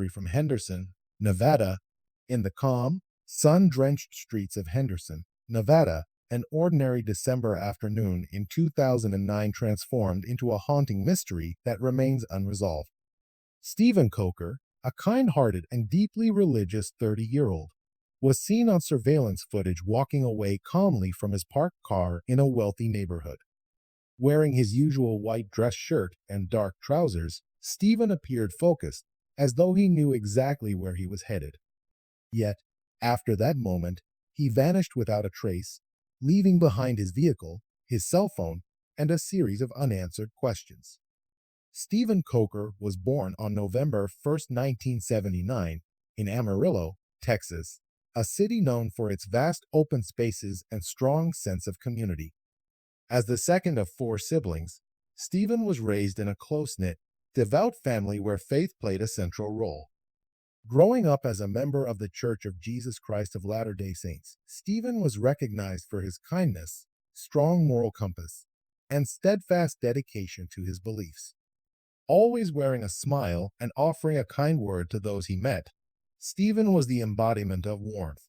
from Henderson, Nevada. In the calm, sun-drenched streets of Henderson, Nevada, an ordinary December afternoon in 2009 transformed into a haunting mystery that remains unresolved. Steven Koecher, a kind-hearted and deeply religious 30-year-old, was seen on surveillance footage walking away calmly from his parked car in a wealthy neighborhood. Wearing his usual white dress shirt and dark trousers, Steven appeared focused, as though he knew exactly where he was headed. Yet, after that moment, he vanished without a trace, leaving behind his vehicle, his cell phone, and a series of unanswered questions. Steven Koecher was born on November 1st, 1979, in Amarillo, Texas, a city known for its vast open spaces and strong sense of community. As the second of four siblings, Steven was raised in a close-knit, devout family where faith played a central role. Growing up as a member of the Church of Jesus Christ of Latter-day Saints, Steven was recognized for his kindness, strong moral compass, and steadfast dedication to his beliefs. Always wearing a smile and offering a kind word to those he met, Steven was the embodiment of warmth.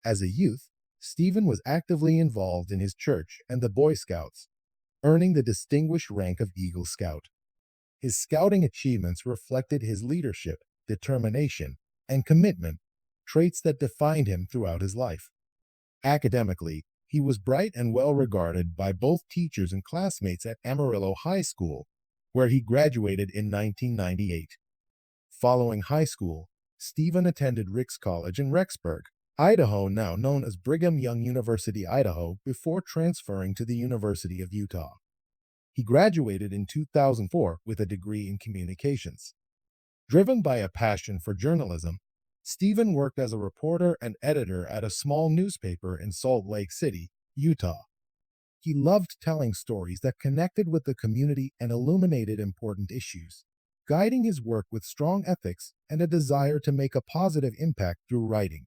As a youth, Steven was actively involved in his church and the Boy Scouts, earning the distinguished rank of Eagle Scout. His scouting achievements reflected his leadership, determination, and commitment, traits that defined him throughout his life. Academically, he was bright and well regarded by both teachers and classmates at Amarillo High School, where he graduated in 1998. Following high school, Steven attended Ricks College in Rexburg, Idaho, now known as Brigham Young University, Idaho, before transferring to the University of Utah. He graduated in 2004 with a degree in communications. Driven by a passion for journalism, Steven worked as a reporter and editor at a small newspaper in Salt Lake City, Utah. He loved telling stories that connected with the community and illuminated important issues, guiding his work with strong ethics and a desire to make a positive impact through writing.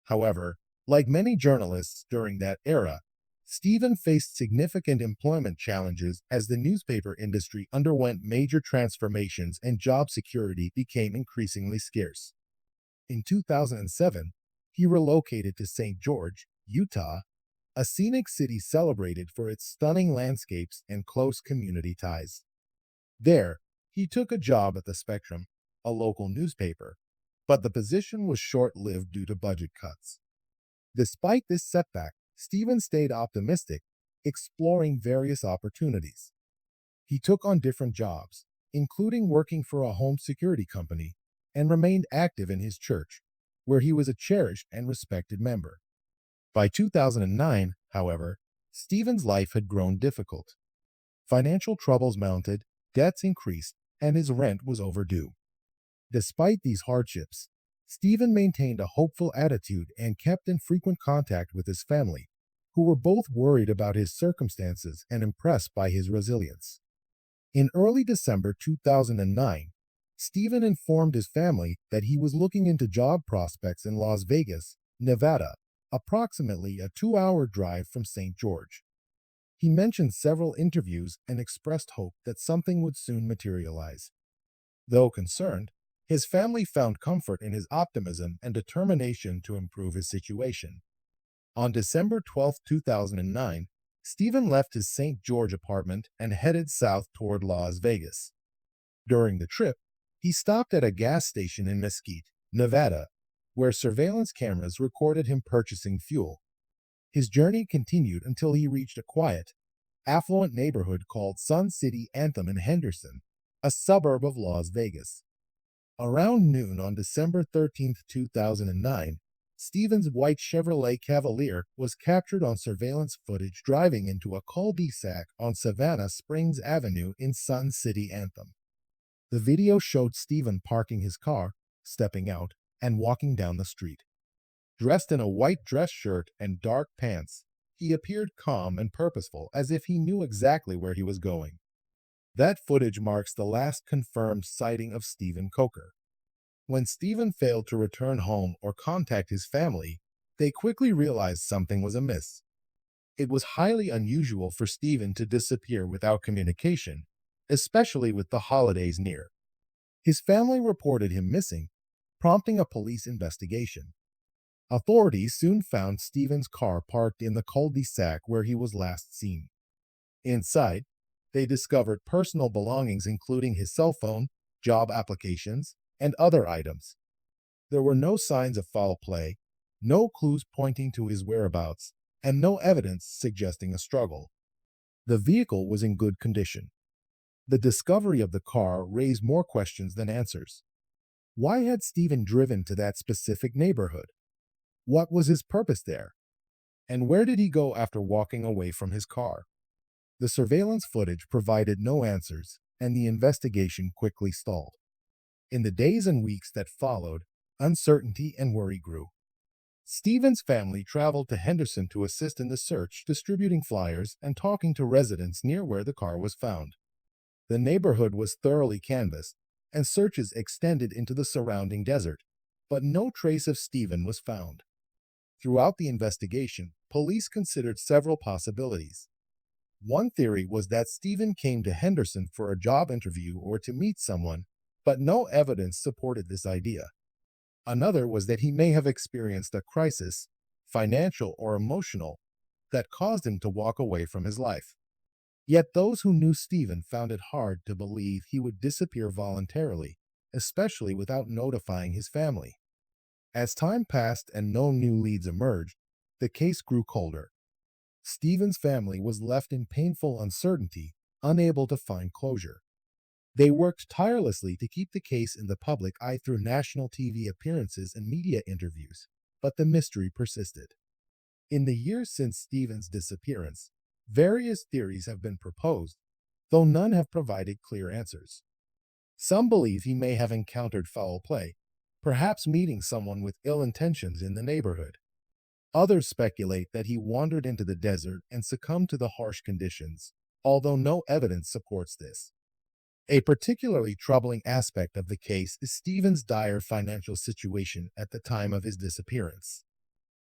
However, like many journalists during that era, Steven faced significant employment challenges as the newspaper industry underwent major transformations and job security became increasingly scarce. In 2007, he relocated to St. George, Utah, a scenic city celebrated for its stunning landscapes and close community ties. There, he took a job at the Spectrum, a local newspaper, but the position was short-lived due to budget cuts. Despite this setback, Steven stayed optimistic, exploring various opportunities. He took on different jobs, including working for a home security company, and remained active in his church, where he was a cherished and respected member. By 2009, however, Steven's life had grown difficult. Financial troubles mounted, debts increased, and his rent was overdue. Despite these hardships, Steven maintained a hopeful attitude and kept in frequent contact with his family, who were both worried about his circumstances and impressed by his resilience. In early December 2009, Steven informed his family that he was looking into job prospects in Las Vegas, Nevada, approximately a 2-hour drive from St. George. He mentioned several interviews and expressed hope that something would soon materialize. Though concerned, his family found comfort in his optimism and determination to improve his situation. On December 12, 2009, Steven left his St. George apartment and headed south toward Las Vegas. During the trip, he stopped at a gas station in Mesquite, Nevada, where surveillance cameras recorded him purchasing fuel. His journey continued until he reached a quiet, affluent neighborhood called Sun City Anthem in Henderson, a suburb of Las Vegas. Around noon on December 13, 2009, Steven's white Chevrolet Cavalier was captured on surveillance footage driving into a cul-de-sac on Savannah Springs Avenue in Sun City Anthem. The video showed Steven parking his car, stepping out, and walking down the street. Dressed in a white dress shirt and dark pants, he appeared calm and purposeful, as if he knew exactly where he was going. That footage marks the last confirmed sighting of Steven Koecher. When Steven failed to return home or contact his family, they quickly realized something was amiss. It was highly unusual for Steven to disappear without communication, especially with the holidays near. His family reported him missing, prompting a police investigation. Authorities soon found Steven's car parked in the cul-de-sac where he was last seen. Inside, they discovered personal belongings including his cell phone, job applications, and other items. There were no signs of foul play, no clues pointing to his whereabouts, and no evidence suggesting a struggle. The vehicle was in good condition. The discovery of the car raised more questions than answers. Why had Steven driven to that specific neighborhood? What was his purpose there? And where did he go after walking away from his car? The surveillance footage provided no answers, and the investigation quickly stalled. In the days and weeks that followed, uncertainty and worry grew. Steven's family traveled to Henderson to assist in the search, distributing flyers and talking to residents near where the car was found. The neighborhood was thoroughly canvassed, and searches extended into the surrounding desert, but no trace of Steven was found. Throughout the investigation, police considered several possibilities. One theory was that Steven came to Henderson for a job interview or to meet someone, but no evidence supported this idea. Another was that he may have experienced a crisis, financial or emotional, that caused him to walk away from his life. Yet those who knew Steven found it hard to believe he would disappear voluntarily, especially without notifying his family. As time passed and no new leads emerged, the case grew colder. Steven's family was left in painful uncertainty, unable to find closure. They worked tirelessly to keep the case in the public eye through national TV appearances and media interviews, but the mystery persisted. In the years since Steven's disappearance, various theories have been proposed, though none have provided clear answers. Some believe he may have encountered foul play, perhaps meeting someone with ill intentions in the neighborhood. Others speculate that he wandered into the desert and succumbed to the harsh conditions, although no evidence supports this. A particularly troubling aspect of the case is Steven's dire financial situation at the time of his disappearance.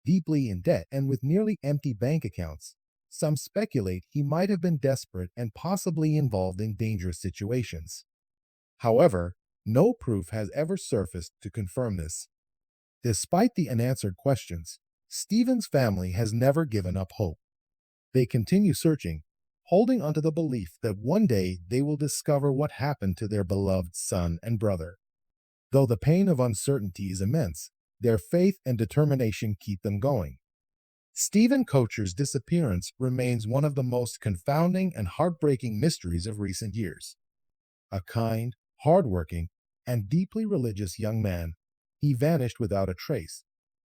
Deeply in debt and with nearly empty bank accounts, some speculate he might have been desperate and possibly involved in dangerous situations. However, no proof has ever surfaced to confirm this. Despite the unanswered questions, Steven's family has never given up hope. They continue searching, holding onto the belief that one day they will discover what happened to their beloved son and brother. Though the pain of uncertainty is immense, their faith and determination keep them going. Steven Koecher's disappearance remains one of the most confounding and heartbreaking mysteries of recent years. A kind, hardworking, and deeply religious young man, he vanished without a trace,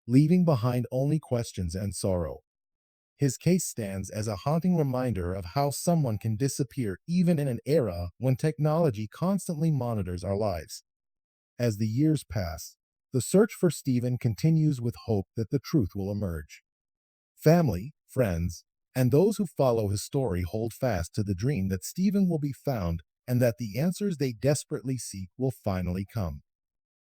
leaving behind only questions and sorrow. His case stands as a haunting reminder of how someone can disappear even in an era when technology constantly monitors our lives. As the years pass, the search for Steven continues with hope that the truth will emerge. Family, friends, and those who follow his story hold fast to the dream that Steven will be found and that the answers they desperately seek will finally come.